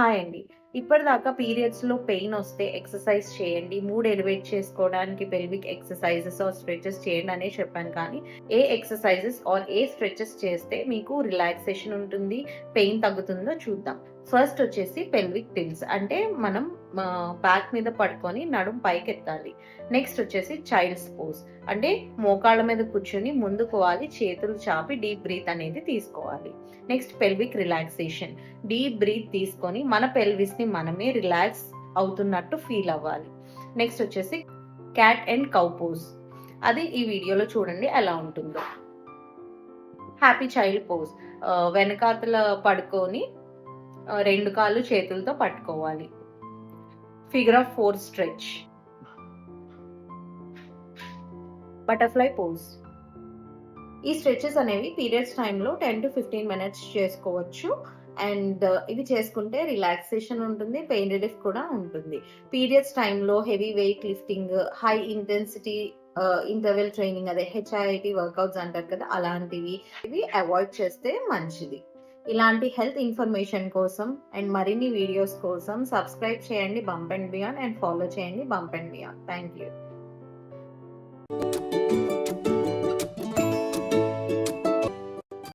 Hi అండి. ఇప్పటిదాకా పీరియడ్స్‌లో pain వస్తే ఎక్సర్సైజ్ చేయండి. మూడ్ ఎలివేట్ చేసుకోవడానికి పెల్విక్ ఎక్సర్సైజెస్ ఆర్ స్ట్రెచెస్ చేయండి అనే చెప్పాను. కానీ ఏ ఎక్సర్సైజెస్ ఆర్ ఏ స్ట్రెచెస్ చేస్తే మీకు రిలాక్సేషన్ ఉంటుంది, పెయిన్ తగ్గుతుందో చూద్దాం. ఫస్ట్ వచ్చేసి పెల్విక్ టిల్ట్స్, అంటే మనం బ్యాక్ మీద పడుకొని నడుం పైకెత్తాలి. నెక్స్ట్ వచ్చేసి చైల్డ్స్ పోజ్, అంటే మోకాళ్ళ మీద కూర్చొని ముందుకు వాలి చేతులు చాపి డీప్ బ్రీత్ అనేది తీసుకోవాలి. Next pelvic relaxation, deep breath తీసుకొని మన పెల్విస్ ని మనమే రిలాక్స్ అవుతున్నట్టు ఫీల్ అవ్వాలి. నెక్స్ట్ వచ్చేసి క్యాట్ అండ్ కౌ పోజ్, అది ఈ వీడియోలో చూడండి ఎలా ఉంటుందో. హ్యాపీ చైల్డ్ పోజ్, వెనకాతల పడుకొని రెండు కాళ్ళు చేతులతో పట్టుకోవాలి. Figure of 4 stretch, butterfly pose. ఈ స్ట్రెచెస్ అనేవి పీరియడ్స్ టైంలో 10 to 15 మినిట్స్ చేసుకోవచ్చు. అండ్ ఇవి చేసుకుంటే రిలాక్సేషన్ ఉంటుంది, పెయిన్ రిలీఫ్ కూడా ఉంటుంది. పీరియడ్స్ టైంలో heavy weight lifting, high intensity interval training, అదే HIIT వర్కౌట్స్ అంటారు కదా, అలాంటివి ఇవి అవాయిడ్ చేస్తే మంచిది. ఇలాంటి హెల్త్ ఇన్ఫర్మేషన్ కోసం అండ్ మరిన్ని వీడియోస్ కోసం సబ్స్క్రైబ్ చేయండి bump and beyond, and follow చేయండి bump and beyond. Thank you.